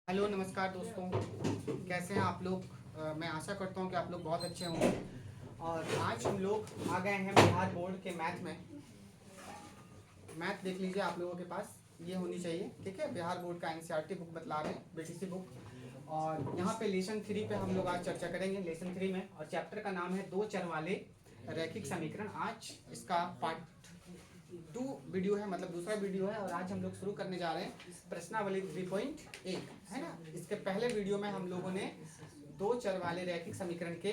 Hello नमस्कार दोस्तों, कैसे हैं आप लोग। मैं आशा करता हूं कि आप लोग बहुत अच्छे होंगे। और आज हम लोग आ गए हैं बिहार बोर्ड के मैथ में। मैथ देख लीजिए, आप लोगों के पास ये होनी चाहिए, ठीक है। बिहार बोर्ड का एनसीईआरटी बुक बतला रहे हैं, बीटीसी बुक। और यहाँ पे लेसन 3 पे हम लोग आज चर्चा करेंगे, लेसन 3 में। और चैप्टर का नाम है दो चर वाले रैखिक समीकरण। आज इसका पार्ट 2 वीडियो है, मतलब दूसरा वीडियो है। और आज हम लोग शुरू करने जा रहे हैं प्रश्नावली 3.1, है ना। इसके पहले वीडियो में हम लोगों ने दो चर वाले रैखिक समीकरण के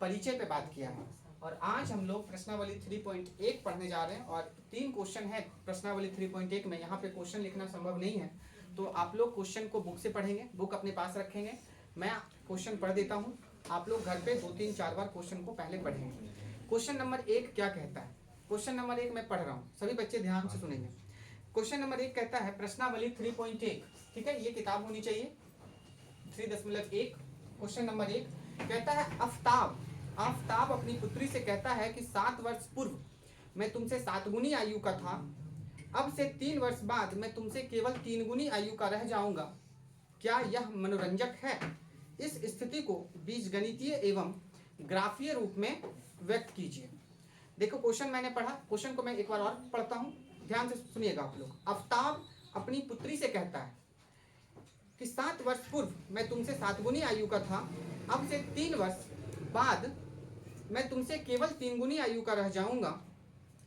परिचय पे बात किया है। और आज हम लोग प्रश्नावली 3.1 पढ़ने जा रहे हैं। और 3 क्वेश्चन है प्रश्नावली 3.1 में। यहाँ पे क्वेश्चन लिखना संभव नहीं है, तो आप लोग क्वेश्चन को बुक से पढ़ेंगे, बुक अपने पास रखेंगे। मैं क्वेश्चन पढ़ देता हूँ, आप लोग घर पे 2-3-4 बार क्वेश्चन को पहले पढ़ेंगे। क्वेश्चन नंबर 1 क्या कहता है। क्वेश्चन नंबर 1 मैं पढ़ रहा हूँ, सभी बच्चे ध्यान से सुनेंगे। क्वेश्चन नंबर 1 कहता है प्रश्नावली 3.1, ठीक है, ये किताब होनी चाहिए 3.1। क्वेश्चन नंबर 1 कहता है आफताब अपनी पुत्री से कहता है कि 7 वर्ष पूर्व मैं तुमसे 7 गुनी आयु का था, अब से 3 वर्ष बाद मैं तुमसे केवल 3 गुनी आयु का रह जाऊंगा, क्या यह मनोरंजक है। इस स्थिति को बीजगणितीय एवं ग्राफीय रूप में व्यक्त कीजिए। देखो क्वेश्चन मैंने पढ़ा, क्वेश्चन को मैं एक बार और पढ़ता हूँ, ध्यान से सुनिएगा आप लोग। आफताब अपनी पुत्री से कहता है कि 7 वर्ष पूर्व मैं तुमसे 7 गुनी आयु का था, अब से 3 वर्ष बाद मैं तुमसे केवल 3 गुनी आयु का रह जाऊंगा,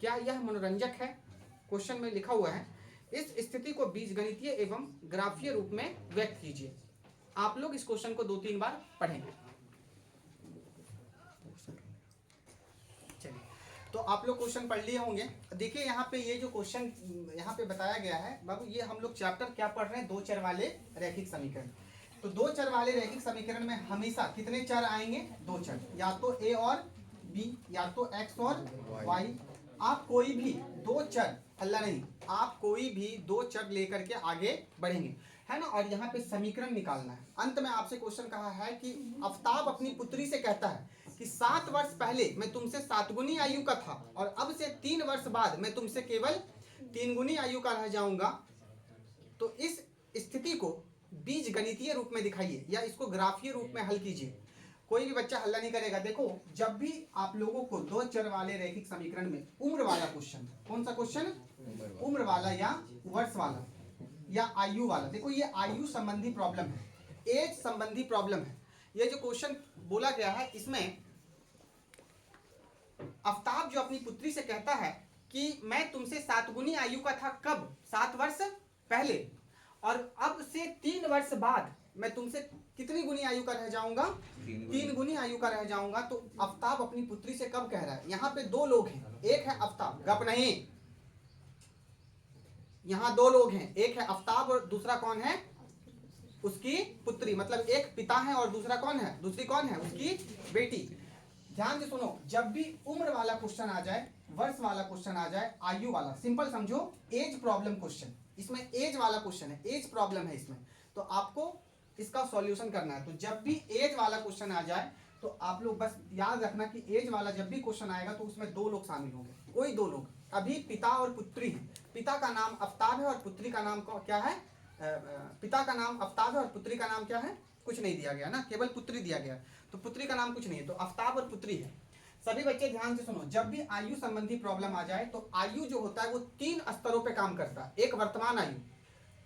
क्या यह मनोरंजक है। क्वेश्चन में लिखा हुआ है इस स्थिति को बीजगणितीय एवं ग्राफीय रूप में व्यक्त कीजिए। आप लोग इस क्वेश्चन को 2-3 बार पढ़ेंगे। चलिए, तो आप लोग क्वेश्चन पढ़ लिए होंगे। देखिए यहाँ पे ये जो क्वेश्चन यहाँ पे बताया गया है बाबू, ये हम लोग चैप्टर क्या पढ़ रहे हैं, दो चर वाले रैखिक समीकरण। तो दो चर वाले रैखिक समीकरण में हमेशा कितने चर आएंगे, 2 चर, या तो ए और बी, या तो एक्स और वाई। आप कोई भी 2 चर, अल्लाह नहीं, आप कोई भी 2 चर लेकर के आगे बढ़ेंगे, है ना। और यहाँ पे समीकरण निकालना है। अंत में आपसे क्वेश्चन कहा है कि आफताब अपनी पुत्री से कहता है कि 7 वर्ष पहले मैं तुमसे 7 गुनी आयु का था, और अब से 3 वर्ष बाद मैं तुमसे केवल 3 गुनी आयु का रह जाऊंगा, तो इस स्थिति को बीज गणितीय रूप में दिखाइए या इसको ग्राफीय रूप में हल कीजिए। कोई भी बच्चा हल्ला नहीं करेगा। देखो, जब भी आप लोगों को 2 चर वाले रैखिक समीकरण में उम्र वाला क्वेश्चन, कौन सा क्वेश्चन, उम्र वाला या वर्ष वाला या आयु वाला, देखो ये आयु संबंधी प्रॉब्लम है, एज संबंधी प्रॉब्लम है। ये जो क्वेश्चन बोला गया है, इसमें आफताब जो अपनी पुत्री से कहता है कि मैं तुमसे 7 गुनी आयु का था, कब, 7 वर्ष पहले, और अब से 3 वर्ष बाद मैं तुमसे कितनी गुनी आयु का रह जाऊंगा, 3 गुनी आयु का रह जाऊंगा। तो आफताब अपनी पुत्री से कब कह रहा है। यहाँ पे 2 लोग हैं, एक है आफताब, गप नहीं, यहाँ 2 लोग हैं, एक है आफताब और दूसरा कौन है, उसकी पुत्री। मतलब एक पिता है और दूसरा कौन है, दूसरी कौन है, उसकी बेटी। ध्यान से सुनो, जब भी उम्र वाला क्वेश्चन आ जाए, वर्ष वाला क्वेश्चन आ जाए, आयु वाला, सिंपल समझो एज प्रॉब्लम क्वेश्चन, इसमें एज वाला क्वेश्चन है, एज प्रॉब्लम है इसमें, तो आपको इसका सॉल्यूशन करना है। तो जब भी एज वाला क्वेश्चन आ जाए तो आप लोग बस याद रखना कि एज वाला जब भी क्वेश्चन आएगा तो उसमें 2 लोग शामिल होंगे, कोई 2 लोग। अभी पिता और पुत्री है, पिता का नाम आफताब है और पुत्री का नाम क्या है, पिता का नाम आफताब है और पुत्री का नाम क्या है, कुछ नहीं दिया गया ना, केवल पुत्री दिया गया, तो पुत्री का नाम कुछ नहीं है, तो आफताब और पुत्री है। सभी बच्चे ध्यान से सुनो, जब भी आयु संबंधी प्रॉब्लम आ जाए तो आयु जो होता है वो 3 स्तरों पे काम करता है। एक वर्तमान आयु,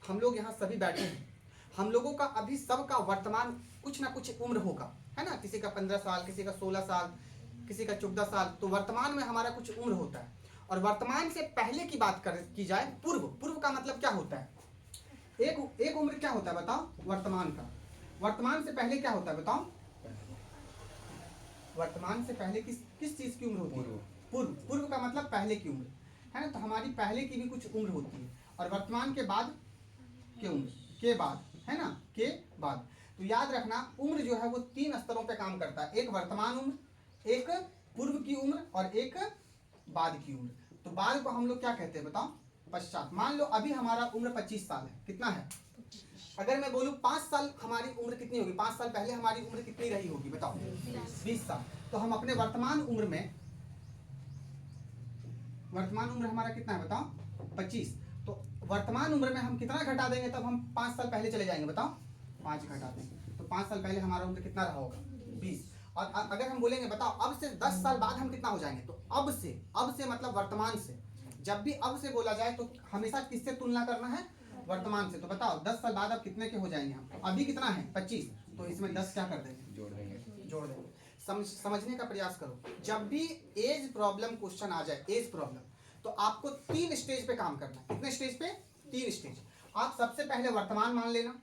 हम लोग यहाँ सभी बैठे हैं, हम लोगों का अभी सबका वर्तमान कुछ ना कुछ उम्र होगा, है ना। किसी का 15 साल, किसी का 16 साल, किसी का 14 साल, तो वर्तमान में हमारा कुछ उम्र होता है। और वर्तमान से पहले की बात की जाए, पूर्व का मतलब क्या होता है, एक उम्र क्या होता है बताओ, वर्तमान का। वर्तमान से पहले क्या होता है बताओ, वर्तमान से पहले किस चीज की उम्र होती है, पूर्व का मतलब पहले की उम्र, है ना। तो हमारी पहले की भी कुछ उम्र होती है, और वर्तमान के बाद की उम्र, के बाद, है ना, के बाद। तो याद रखना उम्र जो है वो 3 स्तरों पे काम करता है, एक वर्तमान उम्र, एक पूर्व की उम्र और एक बाद की उम्र। तो बाद को हम लोग क्या कहते हैं बताओ, पश्चात। मान लो अभी हमारा उम्र 25 साल है, कितना है, अगर मैं बोलूँ 5 साल हमारी उम्र कितनी होगी, 5 साल पहले हमारी उम्र कितनी रही होगी बताओ, 20 साल। तो हम अपने वर्तमान उम्र में, वर्तमान उम्र हमारा कितना है बताओ, 25। तो वर्तमान उम्र में हम कितना घटा देंगे तब हम 5 साल पहले चले जाएंगे बताओ, 5 घटा देंगे तो 5 साल पहले हमारा उम्र कितना रहा होगा 20। और अगर हम बोलेंगे बताओ अब से 10 साल बाद हम कितना हो जाएंगे, तो अब से मतलब वर्तमान से। जब भी अब से बोला जाए तो हमेशा किससे तुलना करना है, वर्तमान से। तो बताओ 10 साल बाद अब कितने के हो जाएंगे हम, अभी कितना है 25, तो इसमें 10 क्या कर देंगे, जोड़ देंगे। समझने का प्रयास करो। जब भी एज प्रॉब्लम क्वेश्चन आ जाए, एज प्रॉब्लम, तो आपको 3 स्टेज पे काम करना है। कितने स्टेज पे, 3 स्टेज। आप सबसे पहले वर्तमान मान लेना,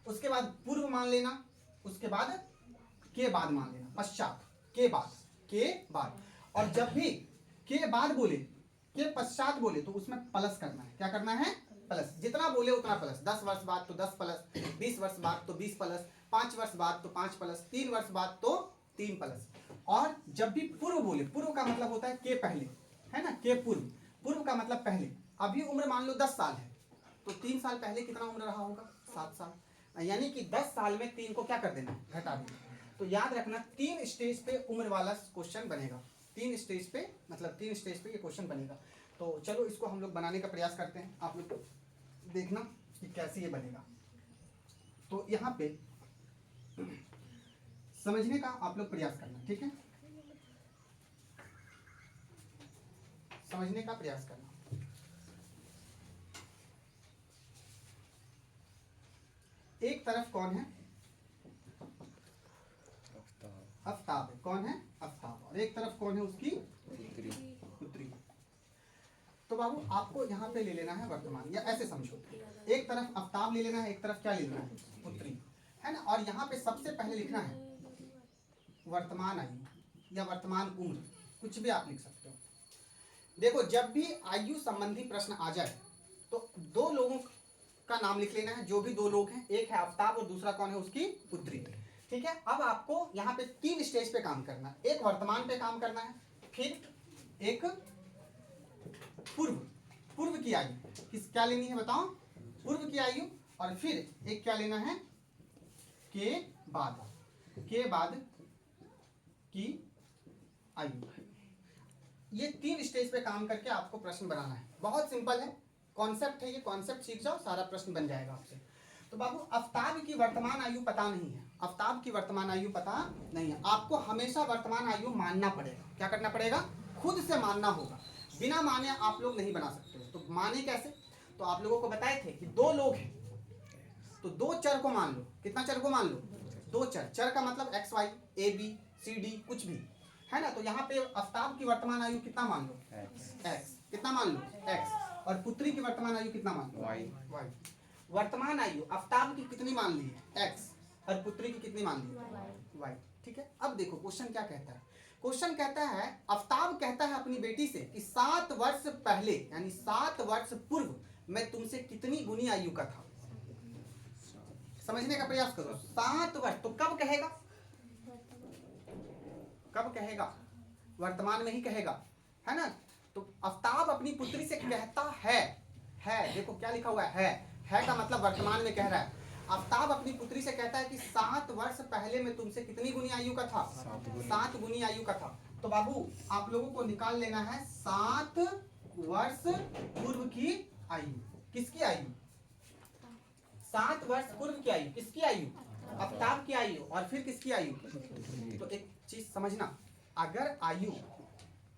उसके बाद पूर्व मान लेना, उसके बाद के बाद मान लेना, पश्चात के बाद। और जब भी के बाद बोले, के पश्चात बोले, तो उसमें प्लस करना है। क्या करना है, प्लस। जितना बोले उतना प्लस। 10 वर्ष बाद तो 10 प्लस, 20 वर्ष बाद तो 20 प्लस, 5 वर्ष बाद तो 5 प्लस, 3 वर्ष बाद तो 3 प्लस। और जब भी पूर्व बोले, पूर्व का मतलब होता है के पहले, है ना, के पूर्व का मतलब पहले। अभी उम्र मान लो 10 साल है, तो 3 साल पहले कितना उम्र रहा होगा, 7 साल। यानी कि 10 साल में 3 को क्या कर देना, घटा देना। तो याद रखना 3 स्टेज पे उम्र वाला क्वेश्चन बनेगा। 3 स्टेज पे मतलब 3 स्टेज पे ये क्वेश्चन बनेगा। तो चलो इसको हम लोग बनाने का प्रयास करते हैं, आप लोग देखना कि कैसे ये बनेगा। तो यहाँ पे समझने का आप लोग प्रयास करना, ठीक है, समझने का प्रयास करना। एक तरफ कौन है, आफ्ताब है। कौन है, आफ्ताब। और एक तरफ कौन है, उसकी पुत्री। तो बाबू आपको यहाँ पे ले लेना है वर्तमान, या ऐसे समझो, एक तरफ आफ्ताब ले लेना है, एक तरफ क्या ले लेना है, पुत्री, है ना। और यहाँ पे सबसे पहले लिखना है वर्तमान आयु या वर्तमान उम्र, कुछ भी आप लिख सकते हो। देखो जब भी आयु संबंधी प्रश्न आ जाए तो 2 लोगों का नाम लिख लेना है, जो भी 2 लोग हैं, एक है आफ्ताब और दूसरा कौन है, उसकी पुत्री, ठीक है। अब आपको यहाँ पे 3 स्टेज पे काम करना है। एक वर्तमान पे काम करना है, फिर एक पूर्व की आयु, किस क्या लेनी है बताओ, पूर्व की आयु, और फिर एक क्या लेना है, के बाद की आयु। ये 3 स्टेज पे काम करके आपको प्रश्न बनाना है। बहुत सिंपल है, कॉन्सेप्ट है, ये कॉन्सेप्ट सीख जाओ, सारा प्रश्न बन जाएगा आपसे। तो बाबू आफ्ताब की वर्तमान आयु पता नहीं है, आफ्ताब की वर्तमान आयु पता नहीं है, आपको हमेशा वर्तमान आयु मानना पड़ेगा। क्या करना पड़ेगा, खुद से मानना होगा, बिना माने आप लोग नहीं बना सकते हो। तो माने कैसे, तो आप लोगों को बताए थे कि 2 लोग हैं, तो 2 चर को मान लो। कितना चर को मान लो, 2 चर का मतलब x y, a b c d कुछ भी, है ना। तो यहाँ पे आफ्ताब की वर्तमान आयु कितना मान लो, एक्स। कितना मान लो, एक्स। और पुत्री की वर्तमान आयु कितना मान लो, वाई। वर्तमान आयु आफ्ताब की कितनी मान ली है, एक्स, और पुत्री की कितनी मान ली है, वाई, ठीक है। अब देखो क्वेश्चन क्या कहता है, क्वेश्चन कहता है आफ्ताब कहता है अपनी बेटी से कि 7 वर्ष पहले यानी 7 वर्ष पूर्व मैं तुमसे कितनी गुनी आयु का था। समझने का प्रयास करो, 7 वर्ष, तो कब कहेगा, कब कहेगा, वर्तमान में ही कहेगा, है ना। तो आफ्ताब अपनी पुत्री से कहता है, देखो क्या लिखा हुआ है का मतलब वर्तमान में कह रहा है। आफ्ताब अपनी पुत्री से कहता है कि 7 वर्ष पहले मैं तुमसे कितनी गुनी आयु का था, 7 गुनी आयु का था। तो बाबू आप लोगों को निकाल लेना है 7 वर्ष पूर्व की आयु। किसकी आयु, 7 वर्ष पूर्व की आयु, किसकी आयु, आफ्ताब की आयु, और फिर किसकी आयु। तो एक चीज समझना, अगर आयु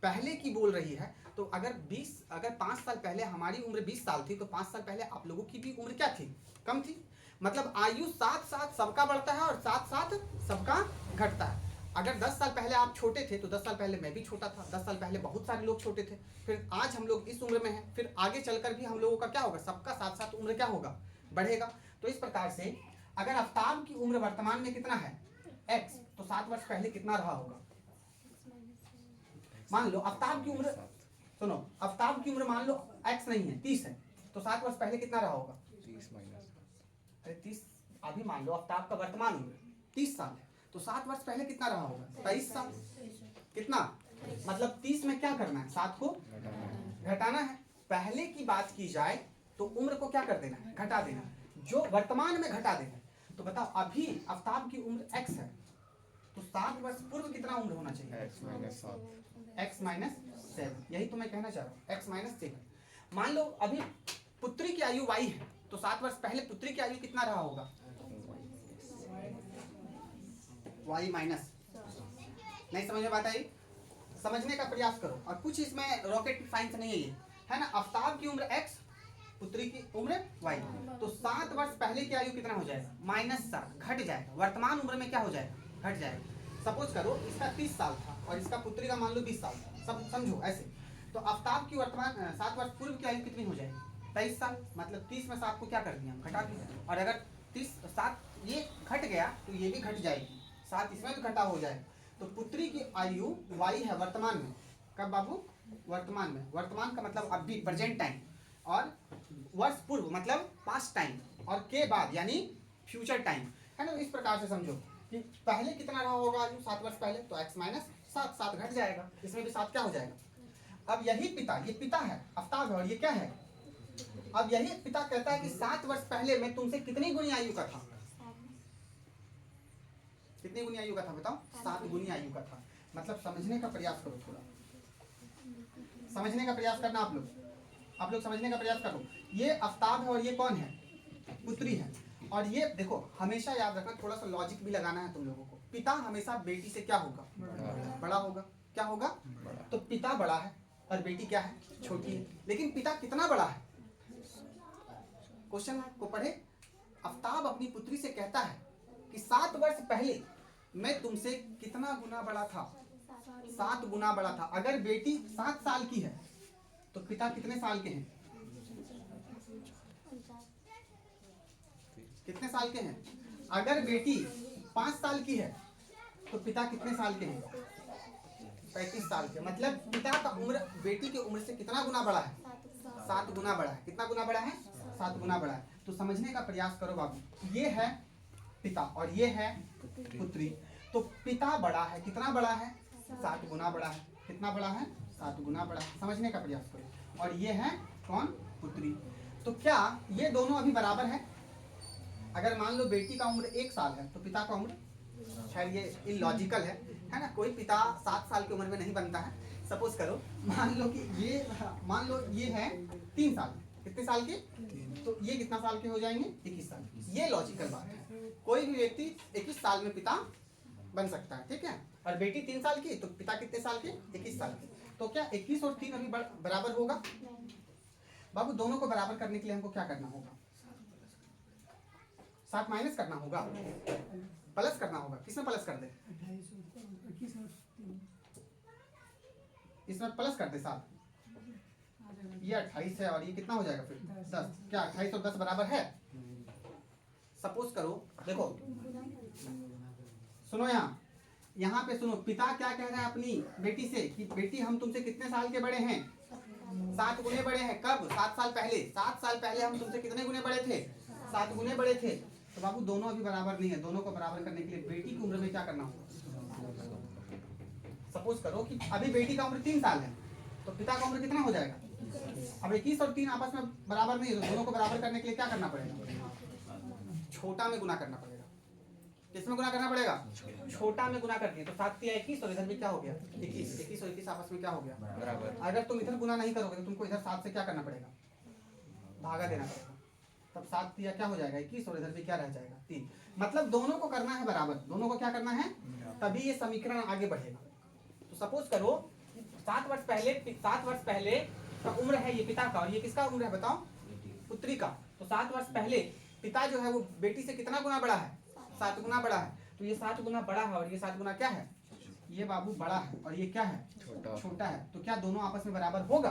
पहले की बोल रही है तो अगर 5 साल पहले हमारी उम्र 20 साल थी, तो 5 साल पहले आप लोगों की भी उम्र क्या थी, कम थी। मतलब आयु साथ साथ सबका बढ़ता है और साथ साथ सबका घटता है। अगर 10 साल पहले आप छोटे थे तो 10 साल पहले मैं भी छोटा था, 10 साल पहले बहुत सारे लोग छोटे थे, फिर आज हम लोग इस उम्र में हैं, फिर आगे चलकर भी हम लोगों का क्या होगा, सबका साथ साथ उम्र क्या होगा, बढ़ेगा। तो इस प्रकार से अगर आफ्ताब की उम्र वर्तमान में कितना है, एक्स, तो 7 वर्ष पहले कितना रहा होगा। मान लो आफ्ताब की उम्र, सुनो, आफ्ताब की उम्र मान लो एक्स नहीं है, 30 है, तो 7 वर्ष पहले कितना रहा होगा, 30 माइनस, अरे 30, अभी मान लो आफ्ताब का वर्तमान उम्र 30 साल है, तो 7 वर्ष पहले कितना रहा होगा, 23 साल। कितना, मतलब 30 में क्या करना है, 7 को घटाना है। पहले की बात की जाए तो उम्र को क्या कर देना है, घटा देना, जो वर्तमान में घटा देना। तो बताओ अभी आफ्ताब की उम्र एक्स है, तो 7 वर्ष पूर्व कितना उम्र होना चाहिए, x माइनस 7, यही तो मैं कहना चाह रहा हूँ, x माइनस 7। मान लो अभी पुत्री की आयु y है, तो 7 वर्ष पहले पुत्री की आयु कितना रहा होगा, y माइनस। नहीं समझ में बात आई? समझने का प्रयास करो। और कुछ इसमें रॉकेट साइंस नहीं है ये, है ना। आफ्ताब की उम्र x, पुत्री की उम्र y। तो 7 वर्ष पहले की आयु कितना हो जाएगा? -7, घट जाएगा। वर्तमान उम्र में क्या हो जाएगा? घट जाएगा। सपोज करो इसका 30 साल था और इसका पुत्री का मान लो 20 साल था, सब समझो ऐसे। तो आफ्ताब की वर्तमान 7 वर्ष पूर्व की आयु कितनी हो जाएगी? 23 साल। मतलब 30 में 7 को क्या कर दिया हम? घटा दिया। और अगर 7 ये घट गया तो ये भी घट जाएगी, 7 इसमें भी घटा हो जाएगा। तो पुत्री की आयु y है वर्तमान में। कब बाबू? वर्तमान में। वर्तमान का मतलब अभी, प्रेजेंट टाइम। और वर्ष पूर्व मतलब पास्ट टाइम। और के बाद यानी फ्यूचर टाइम, है ना। इस प्रकार से समझो कि पहले कितना रहा होगा आयु 7 वर्ष पहले, तो x माइनस 7, 7 घट जाएगा, इसमें भी 7 क्या हो जाएगा? अब यही पिता, ये पिता है आफ्ताब है, और ये क्या है? अब यही पिता कहता है कि 7 वर्ष पहले मैं तुमसे कितनी गुनी आयु का था? कितनी गुनी आयु का था बताओ? 7 गुनी आयु का था। मतलब समझने का प्रयास करो, थोड़ा समझने का प्रयास करना आप लोग समझने का प्रयास करो। ये आफ्ताब है और ये कौन है? पुत्री है। और ये देखो, हमेशा याद रखना, थोड़ा सा लॉजिक भी लगाना है तुम लोगों को। पिता हमेशा बेटी से क्या होगा? बड़ा होगा। क्या होगा? तो पिता बड़ा है और बेटी क्या है? छोटी है। लेकिन पिता कितना बड़ा है? क्वेश्चन को पढ़े। आफ्ताब अपनी पुत्री से कहता है कि 7 वर्ष पहले मैं तुमसे कितना गुना बड़ा था? 7 गुना बड़ा था। अगर बेटी 7 साल की है तो पिता कितने साल के हैं? कितने साल के हैं? अगर बेटी 5 साल की है तो पिता कितने साल के हैं? 35 साल के। मतलब पिता का उम्र बेटी की उम्र से कितना गुना बड़ा है? 7 गुना बड़ा है। कितना गुना बड़ा है? 7 गुना बड़ा है। तो समझने का प्रयास करो बाबू। ये है पिता और ये है पुत्री। तो पिता बड़ा है, कितना बड़ा है? 7 गुना बड़ा है। कितना बड़ा है? 7 गुना बड़ा है। समझने का प्रयास करो। और ये है कौन? पुत्री। तो क्या ये दोनों अभी बराबर है? अगर मान लो बेटी का उम्र 1 साल है तो पिता का उम्र, शायद ये इलॉजिकल है ना। कोई पिता 7 साल की उम्र में नहीं बनता है। सपोज करो, मान लो ये है 3 साल। कितने साल के? तो ये कितना साल के हो जाएंगे? 21 साल। ये लॉजिकल बात है। कोई भी व्यक्ति 21 साल में पिता बन सकता है, ठीक है। और बेटी 3 साल की तो पिता कितने साल के? 21 साल के। तो क्या 21 और 3 अभी बराबर होगा? बाबू दोनों को बराबर करने के लिए हमको क्या करना होगा? 7 माइनस करना होगा, प्लस करना होगा। किसमें प्लस कर दे? इसमें प्लस कर दे 7। ये 28 है और ये कितना हो जाएगा फिर? 10। क्या 28 और 10 बराबर है? सपोज करो, देखो सुनो, यहाँ पे सुनो। पिता क्या कह रहा है अपनी बेटी से कि बेटी हम तुमसे कितने साल के बड़े हैं? 7 गुने बड़े हैं। कब? 7 साल पहले। 7 साल पहले हम तुमसे कितने गुने बड़े थे? 7 गुने बड़े थे। तो बाबू दोनों अभी बराबर नहीं है। दोनों को बराबर करने के लिए बेटी की उम्र में क्या करना होगा? सपोज करो कि अभी बेटी का उम्र 3 साल है तो पिता का उम्र कितना हो जाएगा? अब 21 और 3 आपस में बराबर नहीं है, तो दोनों को बराबर करने के लिए क्या करना पड़ेगा? छोटा में गुना करना पड़ेगा। किसमें गुना करना पड़ेगा? छोटा में गुना कर दिए तो 7 या 21 और इधर भी क्या हो गया? 21। 21 और 21 आपस में क्या हो गया? बराबर। अगर तुम इधर गुना नहीं करोगे तो तुमको इधर 7 से क्या करना पड़ेगा? भागा देना पड़ेगा। तब 7 या क्या हो जाएगा? 21 और इधर भी क्या रह जाएगा? 3। मतलब दोनों को करना है बराबर। दोनों को क्या करना है? तभी ये समीकरण आगे बढ़ेगा। तो सपोज करो 7 वर्ष पहले का उम्र है ये पिता का, और ये किसका उम्र है बताओ? पुत्री का। तो 7 वर्ष पहले पिता जो है वो बेटी से कितना गुना बड़ा है? 7 गुना बड़ा है। तो ये 7 गुना बड़ा है और ये 7 गुना क्या है? ये बाबू बड़ा है और ये क्या है? छोटा है। तो क्या दोनों आपस में बराबर होगा?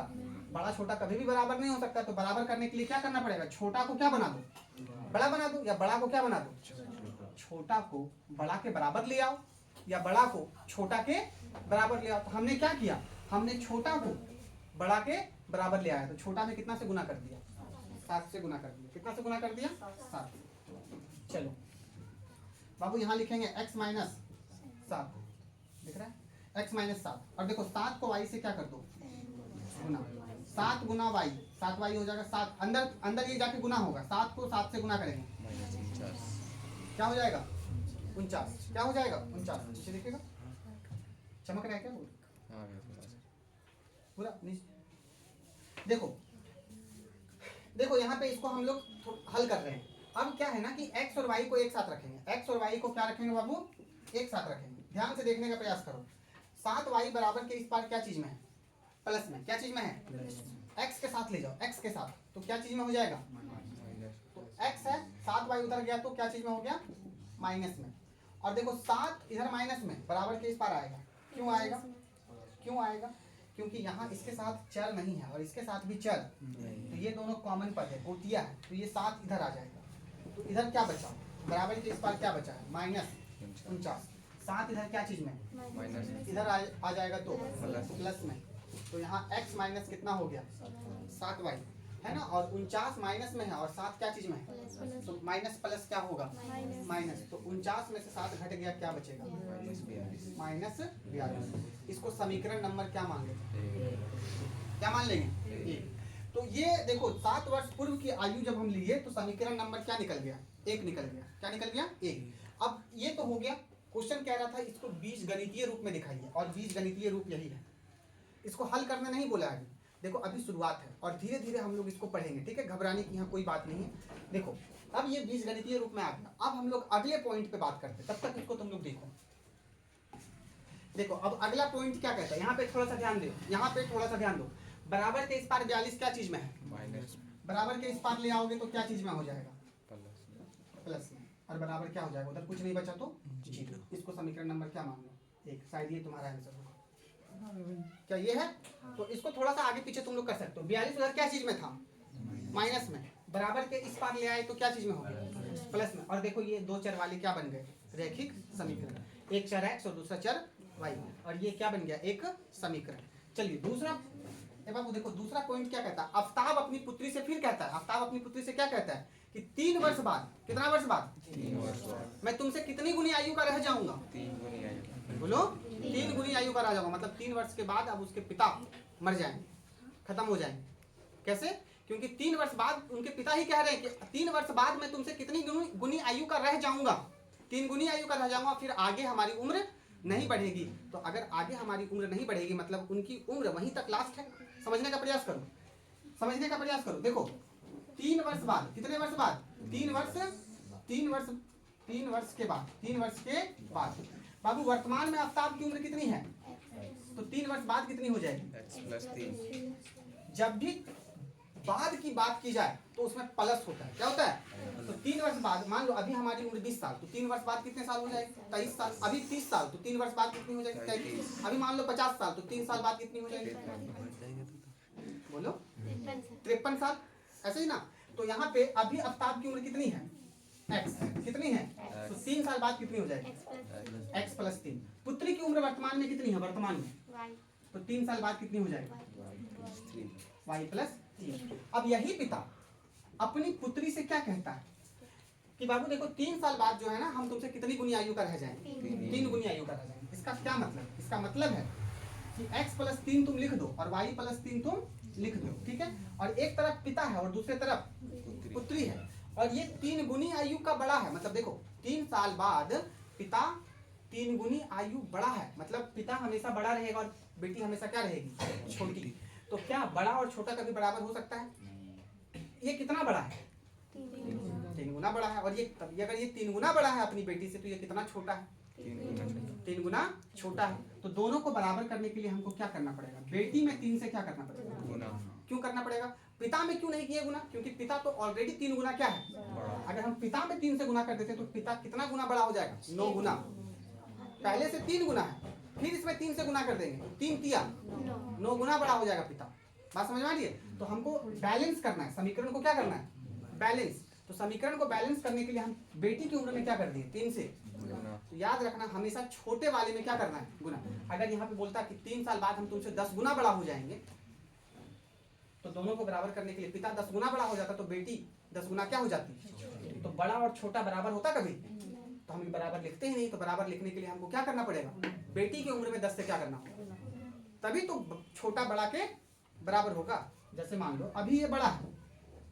बड़ा छोटा कभी भी बराबर नहीं हो सकता। तो बराबर करने के लिए क्या करना पड़ेगा? छोटा को क्या बना दो? बड़ा बना दो। या बड़ा को क्या बना दो? छोटा को बड़ा के बराबर ले आओ या बड़ा को छोटा के बराबर ले आओ। तो हमने क्या किया? हमने छोटा को बड़ा के बराबर ले आया। तो छोटा में कितना से गुना कर दिया? 7 से गुना कर दिया। कितना से गुना कर दिया? 7। चलो बाबू यहाँ लिखेंगे x माइनस 7। दिख रहा है? x minus 7। और देखो 7 को y से क्या कर दो? गुना। 7 गुना y, 7y हो जाएगा 7। अंदर ये जाके गुना होगा। 7 को 7 से गुना करेंगे क्या हो जाएगा? 49। क्या हो जाएगा? 49। नीचे देखिएगा, चमक रहा है क्या? पूरा देखो यहाँ पे इसको हम लोग हल कर रहे हैं। अब क्या है ना कि x और y को एक साथ रखेंगे। x और y को क्या रखेंगे बाबू? एक साथ रखेंगे, ध्यान से देखने का प्रयास करो। 7y बराबर के इस पार क्या चीज में है? प्लस में। क्या चीज में है? x के साथ ले जाओ, x के साथ, तो क्या चीज में हो जाएगा? तो x है, 7y उधर गया तो क्या चीज में हो गया? माइनस में। और देखो 7 इधर माइनस में, बराबर के इस पार आएगा। क्यों आएगा? क्यों आएगा? क्योंकि यहाँ इसके साथ चर नहीं है और इसके साथ भी चर, तो ये दोनों कॉमन पद है, कोटिया है, तो ये 7 इधर आ जाएगा। तो इधर क्या बचा? बराबर के इस पार क्या बचा है? -49। 7 इधर क्या चीज में? माइनस। इधर आ जाएगा तो प्लस में। तो यहाँ x माइनस कितना हो गया? 7y है ना, और 49 माइनस में है और 7 क्या चीज में है? तो माइनस प्लस क्या होगा? माइनस। तो 49 में से 7 घट गया, क्या बचेगा? -42। इसको समीकरण नंबर क्या मान लेंगे? क्या मान लेंगे? 1। तो ये देखो 7 वर्ष पूर्व की आयु जब हम लिए तो समीकरण नंबर क्या निकल गया? 1 निकल गया। क्या निकल गया? 1। अब ये तो हो गया। क्वेश्चन कह रहा था इसको बीजगणितीय रूप में दिखाइए, और बीजगणितीय रूप यही है। इसको हल करना नहीं बोला है, देखो अभी शुरुआत है और धीरे धीरे हम लोग इसको पढ़ेंगे, ठीक है? घबराने की यहाँ कोई बात नहीं है। देखो अब ये बीजगणितीय रूप में आ गया। अब हम लोग अगले पॉइंट पे बात करते हैं, तब तक इसको तुम लोग देखो। देखो अब अगला पॉइंट क्या कहता है, यहाँ पे थोड़ा सा ध्यान दो, यहाँ पे थोड़ा सा ध्यान दो। बराबर के इस पार 42 क्या चीज में है? माइनस। बराबर के इस पार ले आओगे तो क्या चीज में हो जाएगा? प्लस में। और बराबर क्या हो जाएगा? उधर कुछ नहीं बचा तो 0। इसको समीकरण नंबर क्या मान लो? 1। शायद ये तुम्हारा आंसर होगा। क्या ये है? तो इसको थोड़ा सा आगे पीछे तुम लोग कर सकते हो। 42 उधर क्या चीज में था? माइनस में। बराबर के इस पार ले आए तो क्या चीज में होगा? प्लस में। और देखो ये दो चर वाले क्या बन गए? रैखिक समीकरण। एक चर x और दूसरा चर y, और ये क्या बन गया? एक समीकरण। चलिए दूसरा, बाबू देखो दूसरा पॉइंट क्या कहता है? आफ्ताब अपनी पुत्री से फिर कहता है, आफ्ताब अपनी पुत्री से क्या कहता है कि 3 वर्ष बाद, कितना वर्ष बाद? 3 वर्ष बाद मैं तुमसे कितनी गुनी आयु का रह जाऊंगा? 3 गुनी आयु। बोलो 3 गुनी आयु का रह जाऊंगा, मतलब 3 वर्ष के बाद अब उसके पिता मर जाएंगे, खत्म हो जाएंगे। कैसे? क्योंकि 3 वर्ष बाद उनके पिता ही कह रहे हैं कि 3 वर्ष बाद मैं तुमसे कितनी गुनी आयु का रह जाऊंगा? 3 गुनी आयु का रह जाऊंगा, फिर आगे हमारी उम्र नहीं बढ़ेगी। तो अगर आगे हमारी उम्र नहीं बढ़ेगी मतलब उनकी उम्र वहीं तक लास्ट है। समझने का प्रयास करो, समझने का प्रयास करो। देखो 3 वर्ष बाद, कितने वर्ष बाद? 3 वर्ष के बाद, 3 वर्ष के बाद। बाबू वर्तमान में आफ्ताब की उम्र कितनी है? तो 3 वर्ष बाद कितनी हो जाएगी? x+3। जब भी बाद की बात की जाए तो उसमें प्लस होता है। क्या होता है? तो 3 वर्ष बाद, मान लो अभी हमारी उम्र 20 साल, तो 3 वर्ष बाद कितने साल हो जाएगी? 23 साल। अभी 30 साल, तो 3 वर्ष बाद कितनी हो जाएगी? 33। अभी मान लो 50 साल, तो 3 साल बाद कितनी हो जाएगी? बोलो 53 साल। ऐसे ही ना? तो यहाँ पे अभी आफ्ताब की उम्र कितनी है? x कितनी है? तो 3 साल बाद कितनी हो जाएगी? x+3। पुत्री की उम्र वर्तमान में कितनी है? वर्तमान में तो 3 साल बाद कितनी हो जाएगी? y+3। अब यही पिता अपनी पुत्री से क्या कहता है कि बाबू देखो 3 साल बाद जो है ना हम तुमसे कितनी गुनी आयु का रह जाएंगे? 3 गुनी आयु का रह जाएंगे। इसका क्या मतलब? इसका मतलब है कि x+3 तुम लिख दो और y+3 तुम लिख दो, ठीक है? और एक तरफ पिता है और दूसरे तरफ पुत्री है, और ये 3 गुनी आयु का बड़ा है। मतलब देखो 3 साल बाद पिता 3 गुनी आयु बड़ा है, मतलब पिता हमेशा बड़ा रहेगा और बेटी हमेशा क्या रहेगी? छोटी। तो क्या बड़ा और छोटा कभी बराबर हो सकता है? ये कितना बड़ा है? 3 गुना बड़ा है। और ये अगर ये 3 गुना बड़ा है अपनी बेटी से तो ये कितना छोटा है? 3 गुना छोटा है। तो दोनों को बराबर करने के लिए हमको क्या करना पड़ेगा? बेटी में 3 से क्या करना पड़ेगा? गुना। क्यों करना पड़ेगा? पिता में क्यों नहीं किए गुना? क्योंकि पिता तो ऑलरेडी 3 गुना क्या है? अगर हम पिता में 3 से गुना कर देते तो पिता कितना गुना बड़ा हो जाएगा? 9 गुना। पहले से 3 गुना है, फिर इसमें 3 से गुना कर देंगे, 3 तिया 9 गुना बड़ा हो जाएगा पिता। बात समझ में आ रही है? तो हमको बैलेंस करना है, समीकरण को क्या करना है? बैलेंस। तो समीकरण को बैलेंस करने के लिए हम बेटी की उम्र में क्या कर दिए? 3 से गुना। तो याद रखना हमेशा छोटे वाले में क्या करना है? गुना। अगर यहाँ पे बोलता कि 3 साल बाद हम तुमसे 10 गुना बड़ा हो जाएंगे, तो दोनों को बराबर करने के लिए पिता 10 गुना बड़ा हो जाता तो बेटी 10 गुना क्या हो जाती? तो बड़ा और छोटा बराबर होता कभी? तो हम बराबर लिखते ही नहीं। तो बराबर लिखने के लिए हमको क्या करना पड़ेगा? बेटी की उम्र में 10 से क्या करना होगा? तभी तो छोटा बड़ा के बराबर होगा। जैसे मान लो अभी ये बड़ा है,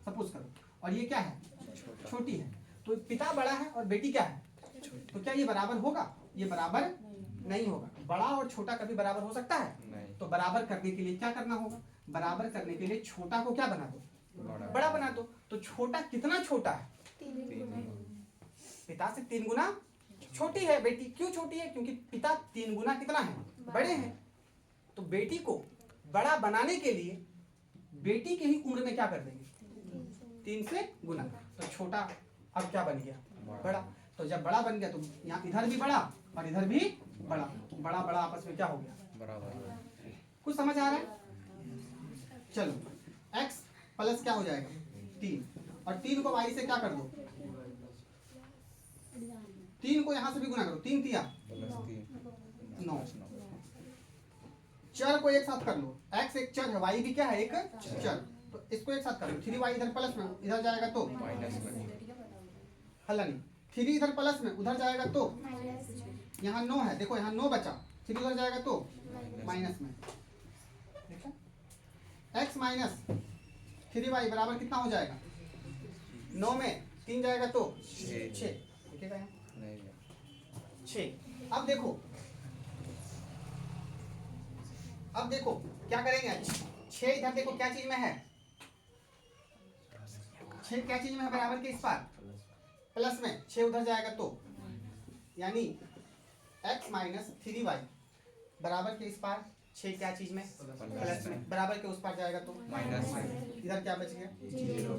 सपोज करो, और ये क्या है? छोटी है। तो पिता बड़ा है और बेटी क्या है? तो क्या ये बराबर होगा? ये बराबर नहीं होगा। बड़ा और छोटा कभी बराबर हो सकता है? नहीं। तो बराबर करने के लिए क्या करना होगा? बराबर करने के लिए छोटा को क्या बना दो? बड़ा बना दो। तो छोटा कितना छोटा है? पिता से 3 गुना छोटी है बेटी। क्यों छोटी है? क्योंकि पिता 3 गुना कितना है? बड़े हैं। तो बेटी को बड़ा बनाने के लिए बेटी की ही उम्र में क्या कर देंगे? 3 से गुना। तो छोटा अब क्या बन गया? बड़ा। तो जब बड़ा बन गया तो यहाँ इधर भी बड़ा और इधर भी बड़ा, बड़ा बड़ा आपस में क्या हो गया? बराबर। कुछ समझ आ रहा है? चलो x प्लस क्या हो जाएगा? 3, और 3 को y से क्या कर दो? 3 को यहाँ से भी गुना करो। 3 तिया 9। चर को एक साथ कर लो। x एक चर है, y भी क्या है? एक चर। तो इसको एक साथ कर लो। 3y इधर प्लस में इधर जाएगा तो माइनस में। हल्ला नहीं। 3 इधर प्लस में उधर जाएगा तो यहाँ 9 है, देखो यहाँ 9 बचा। 3 उधर जाएगा तो माइनस में। x माइनस 3y बराबर कितना हो जाएगा? 9 में 3 जाएगा तो 6। लिखेगा यहाँ 6। अब देखो क्या करेंगे? 6 इधर देखो क्या चीज में है? 6 क्या चीज में है? बराबर के इस पार प्लस में 6 उधर जाएगा तो यानी x माइनस 3y बराबर के इस पार 6 क्या चीज में? प्लस में। बराबर के उस पार जाएगा तो माइनस। इधर क्या बच गया? 0।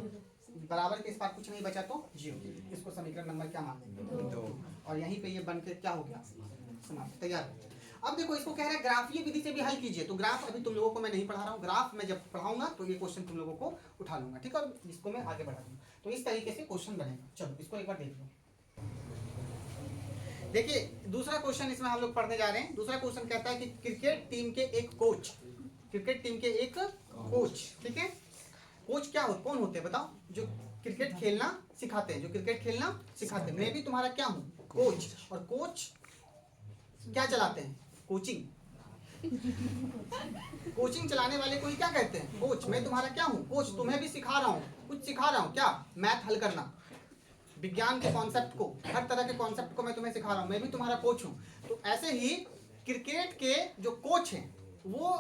बराबर के इस पार कुछ नहीं बचा तो 0। इसको समीकरण नंबर क्या मान लेंगे? 2। और यहीं पे ये बन के क्या हो गया? समाप्त। तैयार। अब देखो इसको कह रहा है ग्राफीय विधि से भी हल कीजिए। तो ग्राफ अभी तुम लोगों को मैं नहीं पढ़ा रहा हूँ। ग्राफ में जब पढ़ाऊंगा तो ये क्वेश्चन तुम लोगों को उठा लूंगा, ठीक है? और इसको मैं आगे बढ़ा दूंगा। तो इस तरीके से क्वेश्चन बनेगा। चलो इसको एक बार देख लो। देखिए दूसरा क्वेश्चन इसमें हम लोग पढ़ने जा रहे हैं। दूसरा क्वेश्चन कहता है कि क्रिकेट टीम के एक कोच, ठीक है? कोच क्या हो, कौन होते हैं बताओ? जो क्रिकेट खेलना सिखाते हैं, मैं भी तुम्हारा क्या हूँ? कोच। और कोच क्या चलाते हैं? कोचिंग चलाने वाले को ही क्या कहते हैं? कोच। मैं तुम्हारा क्या हूँ? कोच। तुम्हें भी सिखा रहा हूँ, कुछ सिखा रहा हूँ। क्या? मैथ हल करना, विज्ञान के कॉन्सेप्ट को, हर तरह के कॉन्सेप्ट को मैं तुम्हें सिखा रहा हूँ। मैं भी तुम्हारा कोच हूँ। तो ऐसे ही क्रिकेट के जो कोच हैं वो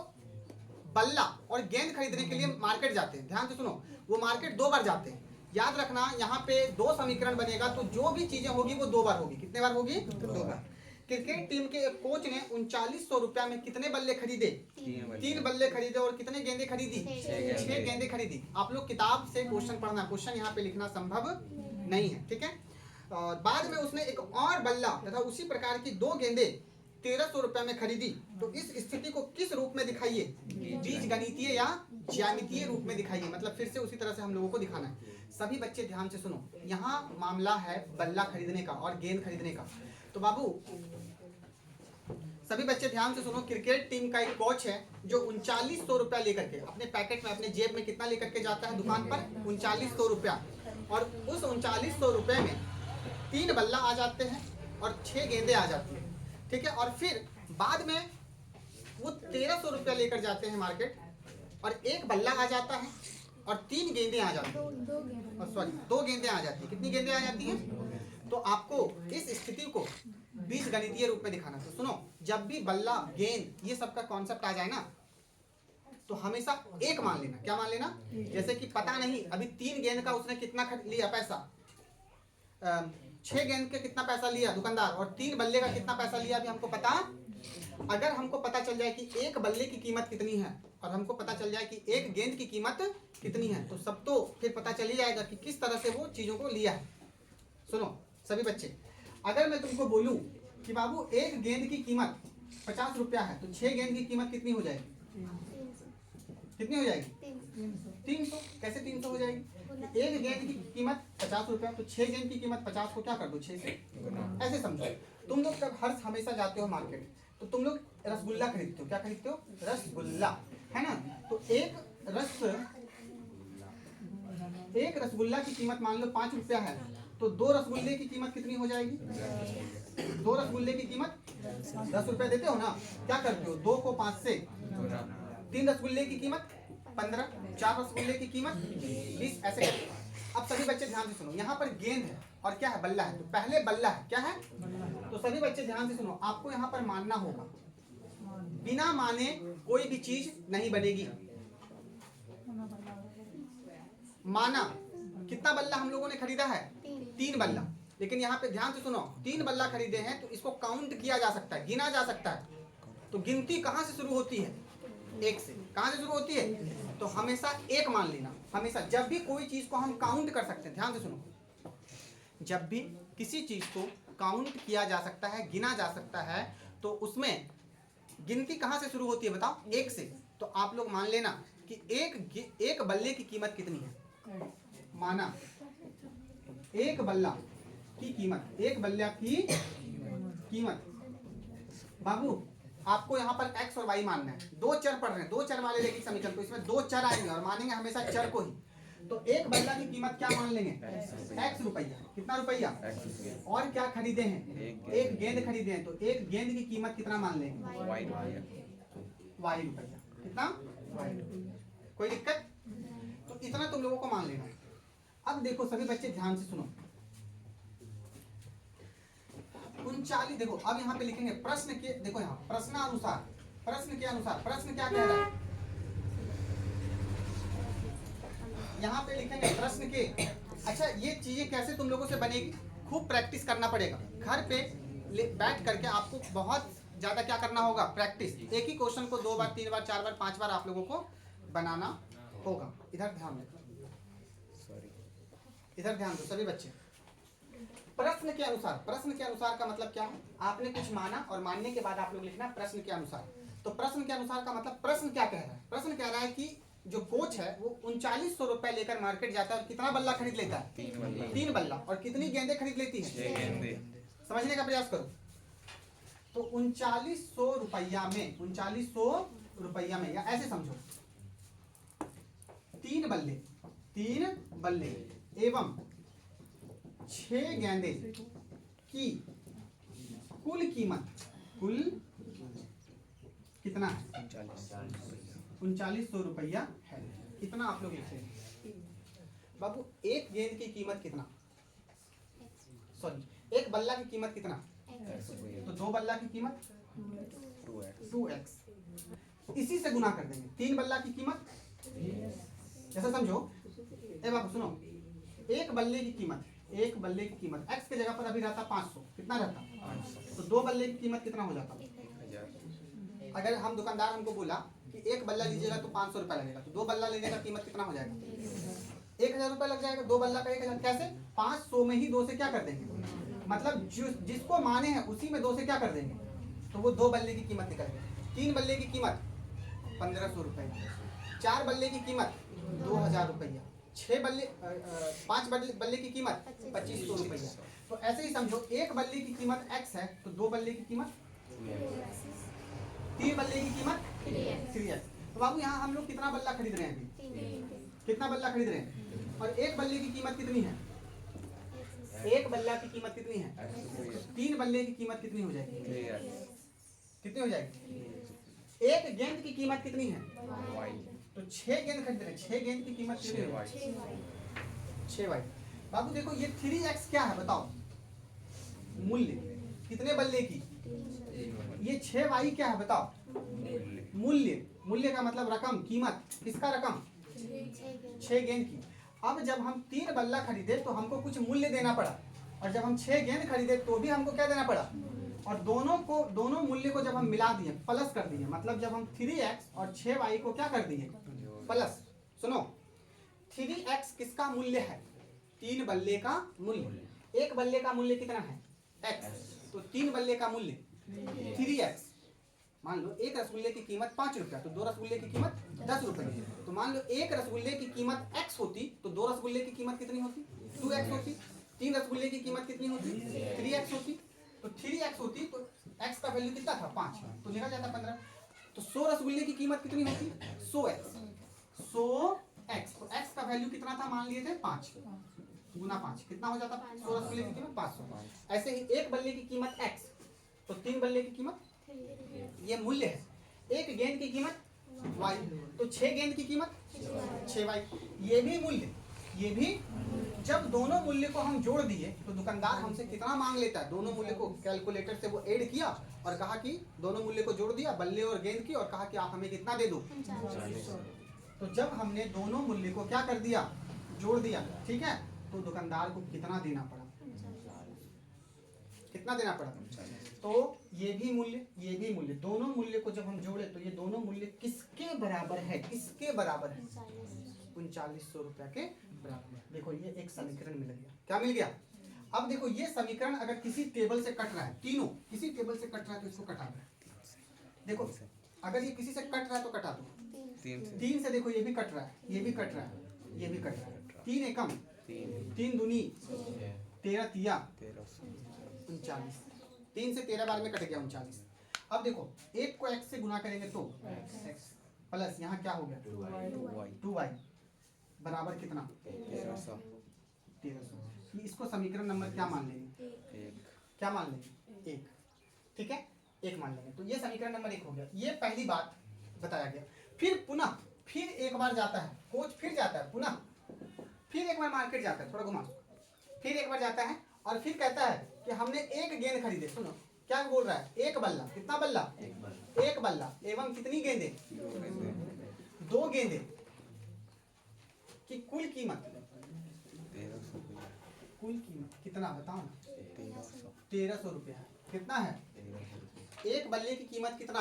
बल्ला और गेंद खरीदने के लिए मार्केट जाते हैं। ध्यान से सुनो, वो मार्केट 2 बार जाते हैं। याद रखना यहाँ पे 2 समीकरण बनेगा तो जो भी चीजें होगी वो 2 बार होगी। कितने बार होगी? 2 बार। क्रिकेट टीम के एक कोच ने 3900 रुपया में कितने बल्ले खरीदे? 3 बल्ले खरीदे। और कितने गेंदे खरीदी? 6 गेंदे खरीदी। आप लोग किताब से क्वेश्चन पढ़ना, क्वेश्चन यहाँ पे लिखना संभव नहीं है, ठीक है? और बाद में उसने एक और बल्ला तथा उसी प्रकार की 2 गेंदे 1300 रुपया में खरीदी। तो इस स्थिति को किस रूप में दिखाइए? बीज गणितीय या ज्यामितीय रूप में दिखाइए। मतलब फिर से उसी तरह से हम लोगों को दिखाना है। सभी बच्चे ध्यान से सुनो, यहाँ मामला है बल्ला खरीदने का और गेंद खरीदने का। तो बाबू सभी बच्चे ध्यान से सुनो, क्रिकेट टीम का एक कोच है जो 3900 रुपया लेकर के अपने पैकेट में, अपने जेब में कितना लेकर के जाता है दुकान पर? 3900 रुपया। और उस 3900 रुपये में 3 बल्ला आ जाते हैं और 6 गेंदे आ जाती हैं, ठीक है? और फिर बाद में वो 1300 रुपया लेकर जाते हैं मार्केट और 1 बल्ला आ जाता है और 3 गेंदे आ जाती हैं। 2 गेंदे आ जाती हैं। कितनी गेंदे आ जाती हैं? तो आपको इस स्थिति को बीज गणितीय रूप में दिखाना। तो सुनो, जब भी बल्ला, गेंद, ये सब का कॉन्सेप्ट आ जाए ना तो हमेशा 1 मान लेना। क्या मान लेना? जैसे कि पता नहीं अभी 3 गेंद का उसने कितना लिया पैसा, 6 गेंद के कितना पैसा लिया दुकानदार और 3 बल्ले का कितना पैसा लिया अभी हमको पता। अगर हमको पता चल जाए कि 1 बल्ले की कीमत कितनी है और हमको पता चल जाए कि 1 गेंद की कीमत कितनी है तो सब तो फिर पता चल ही जाएगा कि किस तरह से वो चीज़ों को लिया है। सुनो सभी बच्चे, अगर मैं तुमको बोलूं कि बाबू 1 गेंद की कीमत 50 रुपया है तो 6 गेंद की कीमत कितनी हो जाएगी? कितनी हो जाएगी? 300। कैसे 300 हो जाएगी? 1 गेंद की कीमत 50 रुपया तो 6 गेंद की कीमत 50 को क्या कर दो? 6 से। ऐसे समझो, तुम लोग जब हर हमेशा जाते हो मार्केट तो तुम लोग रसगुल्ला खरीदते हो। क्या खरीदते हो? रसगुल्ला, है ना? तो एक रसगुल्ला की कीमत मान लो 5 रुपया है तो 2 रसगुल्ले की कीमत कितनी हो जाएगी? 2 रसगुल्ले की कीमत 10 रुपया देते हो ना? क्या करते हो? 2 को 5 से 3 रसगुल्ले की कीमत 15, 4 रसगुल्ले की कीमत 20, ऐसे करते हो। अब सभी बच्चे ध्यान से सुनो, यहाँ पर गेंद है और क्या है? बल्ला है। तो पहले बल्ला है, क्या है? तो सभी बच्चे ध्यान से सुनो, आपको यहाँ पर मानना होगा, बिना माने कोई भी चीज नहीं बनेगी। माना कितना बल्ला हम लोगों ने खरीदा है? 3 बल्ला। लेकिन यहाँ पे ध्यान से सुनो, 3 बल्ला खरीदे हैं तो इसको काउंट किया जा सकता है, गिना जा सकता है। तो गिनती कहाँ से शुरू होती है? 1 से। कहाँ से शुरू होती है? तो हमेशा 1 मान लेना। हमेशा जब भी कोई चीज को हम काउंट कर सकते हैं, ध्यान से सुनो, जब भी किसी चीज को काउंट किया जा सकता है, गिना जा सकता है, तो उसमें गिनती कहाँ से शुरू होती है बताओ? 1 से। तो आप लोग मान लेना कि एक बल्ले की कीमत कितनी है? माना एक बल्ला की कीमत, एक बल्ला की कीमत। बाबू आपको यहाँ पर x और y मानना है। 2 चर पढ़ रहे हैं, 2 चर वाले रैखिक समीकरण, तो इसमें 2 चर आएंगे और मानेंगे हमेशा चर को ही। तो एक बल्ला की कीमत क्या मान लेंगे? x रुपया। कितना रुपया? और क्या खरीदे हैं? एक गेंद खरीदे हैं, तो एक गेंद की कीमत कितना मान लेंगे? y रुपया। कितना? कोई दिक्कत? तो इतना तुम लोगों को मान लेना। अब देखो सभी बच्चे ध्यान से सुनो, 39, देखो अब यहाँ पे लिखेंगे प्रश्न के, देखो यहाँ प्रश्नानुसार, प्रश्न के अनुसार, प्रश्न क्या कह रहा है? यहाँ पे लिखेंगे प्रश्न के। अच्छा ये चीजें कैसे तुम लोगों से बनेगी? खूब प्रैक्टिस करना पड़ेगा घर पे बैठ करके। आपको बहुत ज्यादा क्या करना होगा? प्रैक्टिस। एक ही क्वेश्चन को 2 बार 3 बार 4 बार 5 बार आप लोगों को बनाना होगा। इधर ध्यान दो, इधर ध्यान दो सभी बच्चे। प्रश्न के अनुसार, प्रश्न के अनुसार का मतलब क्या है? आपने कुछ माना और मानने के बाद आप लोग लिखना प्रश्न के अनुसार। तो प्रश्न के अनुसार का मतलब प्रश्न क्या कह रहा है? प्रश्न कह रहा है कि जो कोच है वो 3900 रुपए लेकर मार्केट जाता है और कितना बल्ला खरीद लेता है? 3 बल्ला। और कितनी गेंदें खरीद लेती है? समझने का प्रयास करो। तो 3900 रुपया में, 3900 रुपया में, या ऐसे समझो 3 बल्ले, 3 बल्ले एवं 6 गेंदे की कुल कीमत, कुल कितना है? 3900 रुपया है। कितना आप लोग लिखे? बाबू एक गेंद की कीमत कितना? सॉरी एक बल्ला की कीमत कितना? तो 2 बल्ला की कीमत 2x। इसी से गुना कर देंगे। 3 बल्ला की कीमत, जैसा समझो, ए बाबू सुनो, एक बल्ले की कीमत, एक बल्ले की कीमत x के जगह पर अभी रहता 500। कितना रहता? 500। तो 2 बल्ले की कीमत कितना हो जाता? अगर हम दुकानदार हमको बोला कि एक बल्ला लीजिएगा तो 500 रुपया लगेगा, तो 2 बल्ला लेने का कीमत कितना हो जाएगा? 1000 रुपया लग जाएगा। 2 बल्ला का 1000। कैसे? 500 में ही 2 से क्या कर देंगे? मतलब जिसको माने हैं उसी में 2 से क्या कर देंगे? तो वो 2 बल्ले की कीमत निकल गई। 3 बल्ले की कीमत 1500 रुपया, 4 बल्ले की कीमत 2000 रुपया, 6 बल्ले 5 बल्ले की कीमत 2500 रुपया। तो ऐसे ही समझो, एक बल्ले की कीमत x है तो 2 बल्ले की कीमत 3 बल्ले की कीमत 3x। तो बाबू यहाँ हम लोग कितना बल्ला खरीद रहे हैं अभी? कितना बल्ला खरीद रहे हैं? और एक बल्ले की कीमत कितनी है? एक बल्ला की कीमत कितनी है? 3 बल्ले की कीमत कितनी हो जाएगी? कितनी हो जाएगी? एक गेंद की कीमत कितनी है? तो 6 गेंद खरीद रहे हैं, 6 गेंद की कीमत कितनी है? 6y। बाबू देखो ये 3x क्या है बताओ? मूल्य। कितने बल्ले की? ये 6y क्या है बताओ? मूल्य। मूल्य का मतलब रकम, कीमत। किसका रकम? 6 गेंद की। अब जब हम 3 बल्ला खरीदे तो हमको कुछ मूल्य देना पड़ा, और जब हम 6 गेंद खरीदे तो भी हमको क्या देना पड़ा? और दोनों मूल्य को जब हम मिला दिए, प्लस कर दिए, मतलब जब हम 3x और 6y को क्या कर दिए? प्लस। सुनो, 3x किसका मूल्य है? 3 बल्ले का मूल्य। एक बल्ले का मूल्य कितना है? x। तो 3 बल्ले का मूल्य 3x। मान लो एक रसगुल्ले की कीमत 5 रुपया, तो 2 रसगुल्ले की कीमत 10 रुपये। तो मान लो एक रसगुल्ले की कीमत x होती तो 2 रसगुल्ले की कीमत कितनी होती? 2x होती। 3 रसगुल्ले की कीमत कितनी होती? 3x होती। तो 3x होती तो x का वैल्यू कितना था? 5, तो निकल जाता 15। तो 100 रसगुल्ले की कीमत कितनी होती? 100x। 100x, तो x का वैल्यू कितना था? मान लिए थे 5 गुना 5, कितना हो जाता? 100 रसगुल्ले की कीमत 500। ऐसे ही एक बल्ले की कीमत x, तो 3 बल्ले की कीमत, ये मूल्य है। एक गेंद की कीमत y, तो 6 गेंद की कीमत 6y। ये भी मूल्य, ये भी। जब दोनों मूल्य को हम जोड़ दिए तो दुकानदार हमसे कितना मांग लेता है? दोनों मूल्य को कैलकुलेटर से वो ऐड किया और कहा कि दोनों मूल्य को जोड़ दिया, बल्ले और गेंद की, और कहा कि आप हमें कितना दे दो? 40। तो जब हमने दोनों मूल्य को क्या कर दिया? जोड़ दिया, ठीक है, तो दुकानदार को कितना देना पड़ा? कितना देना पड़ा? तो ये भी मूल्य, दोनों मूल्य को जब हम जोड़े तो ये दोनों मूल्य किसके बराबर है? किसके बराबर है? 3900 रुपया के बराबर। देखो ये एक समीकरण मिल गया। क्या मिल गया? अब देखो ये समीकरण अगर किसी टेबल से कट रहा है, तीनों किसी टेबल से कट रहा है तो इसको कटा दो। देखो अगर ये किसी से कट रहा है तो कटा दो। 3 से देखो ये भी कट रहा है, ये भी कट रहा है, ये भी कट रहा है। 3 एकम 3 दूनी 13 तिया 39। 3 से 13 बार में कट गया 39। अब देखो एक को x से गुना करेंगे तो x प्लस यहाँ क्या हो गया 2y बराबर कितना 1300। इसको समीकरण नंबर क्या मान लेंगे? क्या मान लेंगे? 1। ठीक है, 1 मान लेंगे। तो ये समीकरण नंबर 1 हो गया। ये पहली बात बताया गया। फिर पुनः फिर एक बार जाता है कोच, फिर जाता है पुनः, फिर एक बार मार्केट जाता है, थोड़ा घुमा, फिर एक बार जाता है और फिर कहता है कि हमने एक गेंद खरीदे। सुनो क्या बोल रहा है? एक बल्ला। कितना बल्ला? एक बल्ला एवं कितनी गेंदे? 2 गेंदे की कुल कीमत कितना बताओ ना? 1300 रुपया। कितना है? एक बल्ले की कीमत कितना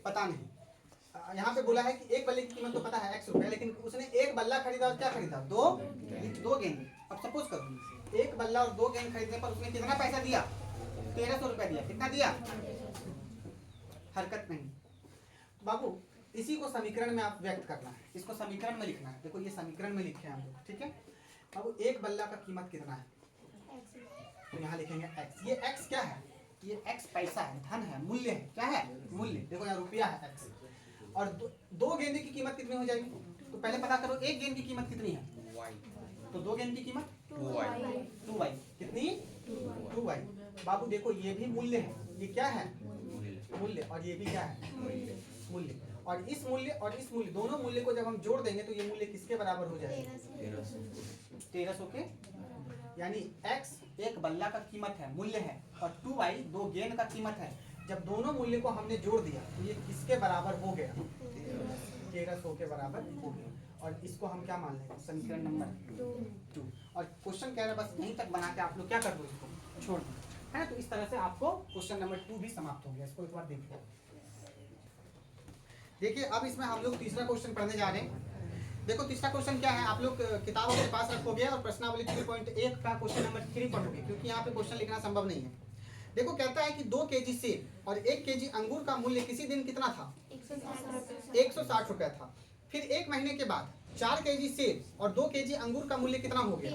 पता नहीं। यहाँ पे बोला है कि एक बल्ले की कीमत तो पता है x रुपया, लेकिन उसने एक बल्ला खरीदा और क्या खरीदा? 2 गेंद। अब सपोज करो एक बल्ला और 2 गेंद खरीदने पर उसने कितना पैसा दिया? 1300 रुपया दिया। कितना दिया? हरकत नहीं बाबू, इसी को समीकरण में आप व्यक्त करना है, इसको समीकरण में लिखना है। देखो ये समीकरण में लिखे हैं हम लोग। ठीक है, अब एक बल्ला का कीमत कितना है? तो यहाँ लिखेंगे x। ये x क्या है? ये x पैसा है, धन है, मूल्य है। क्या है? मूल्य। देखो यहाँ रुपया है x। और 2 गेंदे की कीमत कितनी हो जाएगी? तो पहले पता करो एक गेंद की कीमत कितनी है? तो 2 गेंद की कीमत 2y। कितनी? 2y। बाबू देखो ये भी मूल्य है, ये क्या है? मूल्य। और ये भी क्या है? मूल्य। और इस मूल्य दोनों मूल्य को जब हम जोड़ देंगे तो ये मूल्य किसके बराबर हो जाएगा? 1300 के। यानी x एक बल्ला का कीमत है, मूल्य है, और 2y 2 गेंद का कीमत है। जब दोनों मूल्य को हमने जोड़ दिया तो ये किसके बराबर हो गया? 1300 के बराबर हो गया। और इसको हम क्या मान लेंगे? समीकरण नंबर 2। और क्वेश्चन कह रहा है बस यहीं तक बना के आप लोग क्या कर दो, इसको छोड़ दो, है ना। तो इस तरह से आपको क्वेश्चन नंबर 2 भी समाप्त हो गया। इसको एक बार देखिए। अब इसमें हम लोग तीसरा क्वेश्चन पढ़ने जा रहे हैं। देखो तीसरा क्वेश्चन क्या है, आप लोग किताब अपने पास रखोगे और प्रश्नावली 3.1 का क्वेश्चन नंबर 3 पढ़ोगे, क्योंकि यहाँ पे क्वेश्चन लिखना संभव नहीं है। देखो कहता है कि 2 केजी सेब और 1 केजी अंगूर का मूल्य किसी दिन कितना था? 160 रुपया था। फिर 1 महीने के बाद 4 केजी सेब और 2 केजी अंगूर का मूल्य कितना हो गया?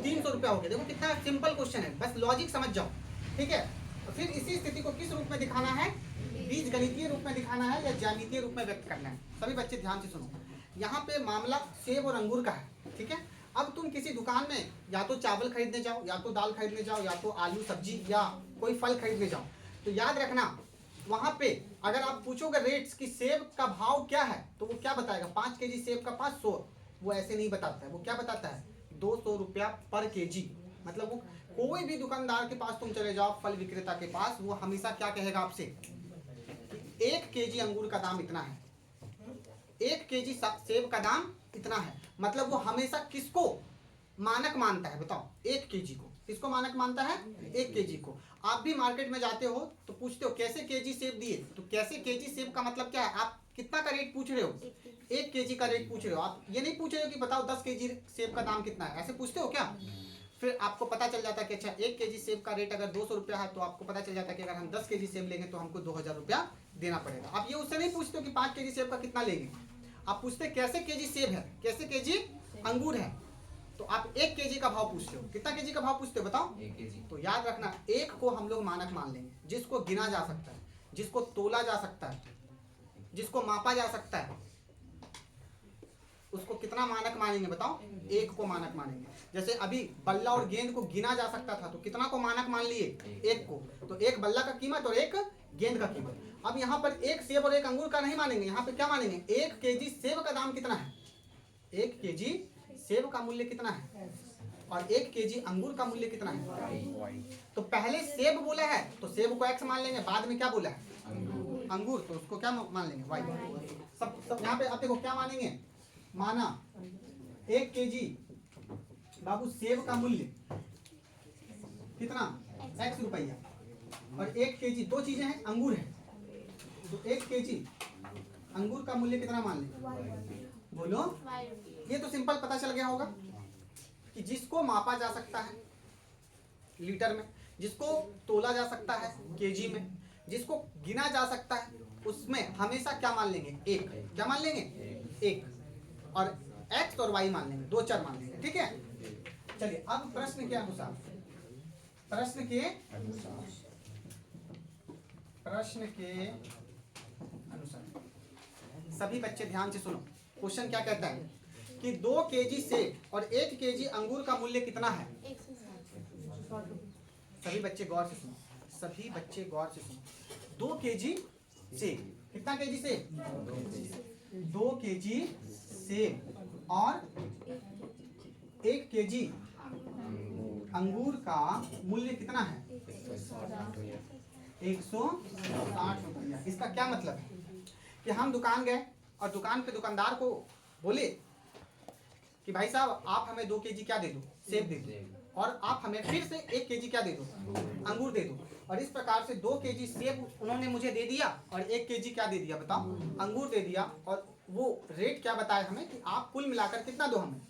300 रुपया हो गया। देखो कितना सिंपल क्वेश्चन है, बस लॉजिक समझ जाओ। ठीक है, तो फिर इसी स्थिति को किस रूप में दिखाना है? बीज गणितीय रूप में दिखाना है या ज्यामितीय रूप में व्यक्त करना है? सभी बच्चे ध्यान से सुनो। यहाँ पे मामला सेब और अंगूर का है। ठीक है, अब तुम किसी दुकान में या तो चावल खरीदने जाओ, या तो दाल खरीदने जाओ, या तो आलू सब्जी या कोई फल खरीदने जाओ, तो याद रखना वहाँ पे अगर आप पूछोगे रेट्स कि सेब का भाव क्या है, तो वो क्या बताएगा? 5 केजी सेब का 500। वो ऐसे नहीं बताता है, वो क्या बताता है? 200 रुपया पर केजी। मतलब वो कोई भी दुकानदार के पास तुम चले जाओ, फल विक्रेता के पास, वो हमेशा क्या कहेगा आपसे? 1 केजी अंगूर का दाम इतना है, 1 केजी सेब का दाम इतना है। मतलब वो हमेशा किसको मानक मानता है? बताओ, 1 केजी को किसको मानक मानता है? 1 केजी को। आप भी मार्केट में जाते हो तो पूछते हो कैसे केजी सेब दिए, तो कैसे केजी सेब का मतलब क्या है? आप कितना का रेट पूछ रहे हो? 1 केजी का रेट पूछ रहे हो। आप ये नहीं पूछ रहे हो कि बताओ 10 केजी सेब का दाम कितना है, ऐसे पूछते हो क्या? फिर आपको पता चल जाता है कि अच्छा 1 केजी सेब का रेट अगर 200 रुपया है, तो आपको पता चल जाता है कि अगर हम 10 केजी सेब लेंगे तो हमको 2000 रुपया देना पड़ेगा। आप ये उससे नहीं पूछते हो कि 5 केजी सेब का कितना लेंगे, आप पूछते कैसे केजी सेब है, कैसे केजी अंगूर है। तो आप 1 केजी का भाव पूछते हो। कितना केजी का भाव पूछते हो बताओ? 1 केजी। तो याद रखना 1 को हम लोग मानक मान लेंगे, जिसको गिना जा सकता है, जिसको तोला जा सकता है, जिसको मापा जा सकता है, उसको कितना मानक मानेंगे बताओ? 1 को मानक मानेंगे। जैसे अभी बल्ला और गेंद को गिना जा सकता था, तो कितना को मानक मान लिए? 1 को। तो 1 बल्ला का कीमत और 1 गेंद का कीमत। अब यहाँ पर 1 सेब और 1 अंगूर का नहीं मानेंगे, यहाँ पे क्या मानेंगे? 1 केजी सेब का दाम कितना है? 1 केजी सेब का मूल्य कितना है? और 1 केजी अंगूर का मूल्य कितना है? तो पहले सेब बोला है तो सेब को x मान लेंगे, बाद में क्या बोला है? अंगूर, तो उसको क्या मान लेंगे? y। सब यहाँ पे आप देखो क्या मानेंगे? माना 1 केजी बाबू सेब का मूल्य कितना? x रुपया। और 1 kg, दो चीजें हैं, अंगूर है, तो 1 kg अंगूर का मूल्य कितना मान लें? बोलो। ये तो सिंपल पता चल गया होगा कि जिसको मापा जा सकता है लीटर में, जिसको तोला जा सकता है केजी में, जिसको गिना जा सकता है उसमें हमेशा क्या मान लेंगे? एक। क्या मान लेंगे? एक। और x और y मान लेंगे, दो चर मान लेंगे, ठीक है। चलिए अब प्रश्न के अनुसार, प्रश्न के अनुसार सभी बच्चे ध्यान से सुनो। क्वेश्चन क्या कहता है कि 2 kg सेब और 1 kg अंगूर का मूल्य कितना है? सभी बच्चे गौर से सुनो, सभी बच्चे गौर से सुनो। 2 kg सेब, कितना केजी सेब? 2 kg सेब और 1 kg अंगूर का मूल्य कितना है? 160 रुपया। इसका क्या मतलब है कि हम दुकान गए और दुकान पे दुकानदार को बोले कि भाई साहब आप हमें 2 kg क्या दे दो? सेब दे दो, और आप हमें फिर से 1 kg क्या दे दो? अंगूर दे दो। और इस प्रकार से 2 kg सेब उन्होंने मुझे दे दिया और 1 kg क्या दे दिया बताओ? अंगूर दे दिया। और वो रेट क्या बताया हमें कि आप कुल मिलाकर कितना दो हमें?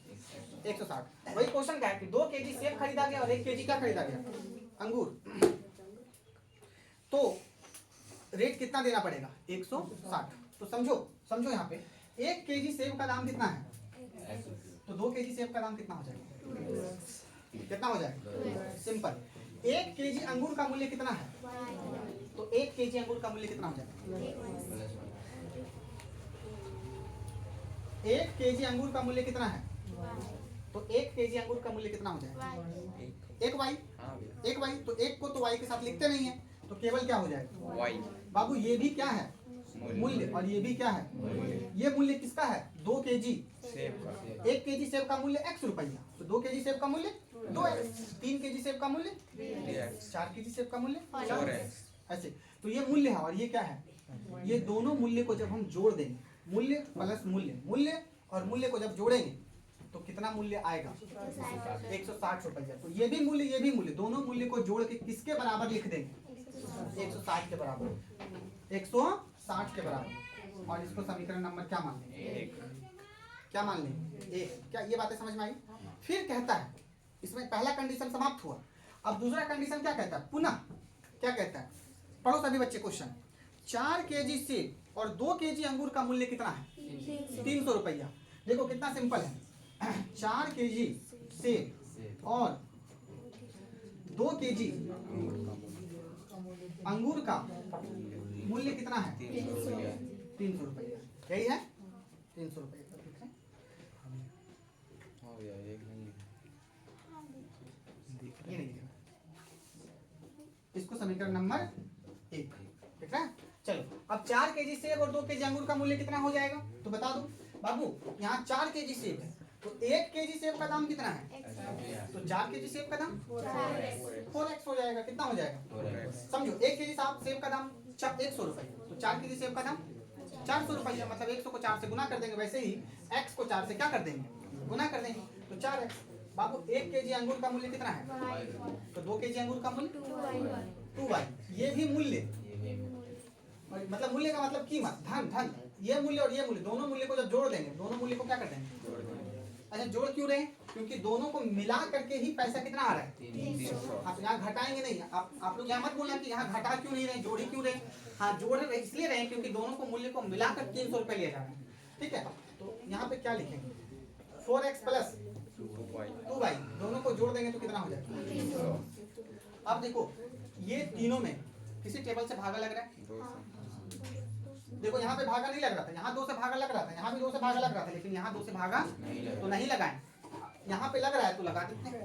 160। वही क्वेश्चन क्या है कि 2 kg सेब खरीदा गया और 1 kg क्या खरीदा गया? अंगूर। तो रेट कितना देना पड़ेगा? 160। तो समझो यहाँ पे 1 kg सेब का दाम कितना है? तो 2 kg सेब का दाम कितना हो जाएगा? कितना हो जाएगा? सिंपल। 1 kg अंगूर का मूल्य कितना है? तो 1 kg अंगूर का मूल्य कितना हो जाएगा? 1 kg अंगूर का मूल्य कितना है? तो 1 kg अंगूर का मूल्य कितना हो जाएगा? 1 y। तो 1 को तो y के साथ लिखते नहीं है, तो केवल क्या हो जाएगा? y। बाबू ये भी क्या है? मूल्य। और ये भी क्या है? ये मूल्य किसका है? 2 kg सेब का। 1 kg सेब का मूल्य x रुपया, तो 2 kg सेब का मूल्य 2x, 3 kg सेब का मूल्य 3x, 4 kg सेब का मूल्य 4x। ऐसे तो ये मूल्य है और ये क्या है? ये दोनों मूल्य को जब हम जोड़ देंगे, मूल्य प्लस मूल्य, मूल्य और मूल्य को जब जोड़ेंगे तो कितना मूल्य आएगा? 160 रुपया। तो ये भी मूल्य, ये भी मूल्य, दोनों मूल्य को जोड़ के किसके बराबर लिख देंगे? 160 के बराबर। 160 के बराबर। और इसको समीकरण नंबर क्या मान लेंगे? क्या मान लेंगे? 1। क्या ये बातें समझ में आई? फिर कहता है, इसमें पहला कंडीशन समाप्त हुआ। अब दूसरा कंडीशन क्या कहता है? पुनः क्या कहता है? पढ़ो सभी बच्चे क्वेश्चन। 4 kg सेब और 2 kg अंगूर का मूल्य कितना है? 300 रुपया। देखो कितना सिंपल है। 4 kg सेब और 2 kg अंगूर का मूल्य कितना है? 300 रुपया। यही है 300 रुपये। ये नहीं है। इसको समीकरण नंबर 1, ठीक है। चलो अब 4 kg सेब और 2 kg अंगूर का मूल्य कितना हो जाएगा? तो बता दो बाबू। यहाँ 4 kg सेब है तो 1 kg सेब का दाम कितना है? तो 4 kg सेब का दाम 4x हो जाएगा। कितना हो जाएगा? समझो 1 kg सेब का दाम 100 रुपये, तो 4 kg सेब का दाम 400 रुपया। मतलब 100 को 4 से गुना कर देंगे, वैसे ही x को 4 से क्या कर देंगे? गुना कर देंगे, तो 4x। बाबू 1 kg अंगूर का मूल्य कितना है? तो 2 kg अंगूर का मूल्य 2y। ये भी मूल्य, मतलब मूल्य का मतलब कीमत, धन। ये मूल्य और ये मूल्य, दोनों मूल्य को जब जोड़ देंगे, दोनों मूल्य को क्या कर देंगे? अच्छा जोड़ क्यों रहे? क्योंकि दोनों को मिला करके ही पैसा कितना आ रहा है? 300। आप यहाँ घटाएंगे नहीं। आप लोग यहाँ मत बोलना कि यहाँ घटा क्यों नहीं रहे, जोड़ ही क्यों रहे। हाँ जोड़ रहे इसलिए रहे क्योंकि दोनों को मूल्य को मिलाकर 300 रुपये लिया जा रहा है, ठीक है। तो यहाँ पे क्या लिखेंगे? 4x प्लस 2y, दोनों को जोड़ देंगे तो कितना हो जाएगा? 300। अब देखो ये तीनों में किसी टेबल से भागा लग रहा है? देखो यहाँ पे भागा नहीं लग रहा था, यहाँ 2 से भागा लग रहा था, यहाँ भी 2 से भागा लग रहा था, लेकिन यहाँ 2 से भागा तो नहीं लगाए। यहाँ पे लग रहा है तो लगा देते हैं।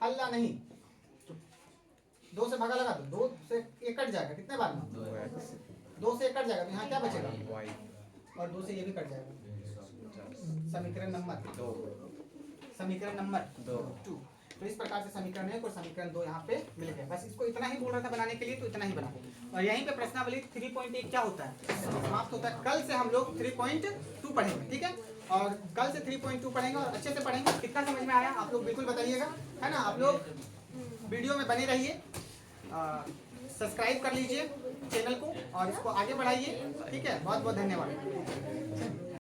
हल्ला नहीं, 2 से भागा लगा दो, 2 से 1 कट जाएगा। कितने बार में? 2 से 1 कट जाएगा, तो यहाँ क्या बचेगा? और 2 से ये भी कट जाएगा। समीकरण नंबर 2। तो इस प्रकार से समीकरण 1 और समीकरण 2 यहाँ पे मिल गए। बस इसको इतना ही बोल रहा था बनाने के लिए, तो इतना ही बना। और यहीं पे प्रश्नावली 3.1 क्या होता है? समाप्त होता है। कल से हम लोग 3.2 पढ़ेंगे, ठीक है। और कल से 3.2 पढ़ेंगे और अच्छे से पढ़ेंगे। कितना समझ में आया आप लोग बिल्कुल बताइएगा, है ना। आप लोग वीडियो में बने रहिए सब्सक्राइब कर लीजिए चैनल को और इसको आगे बढ़ाइए। ठीक है, बहुत बहुत धन्यवाद।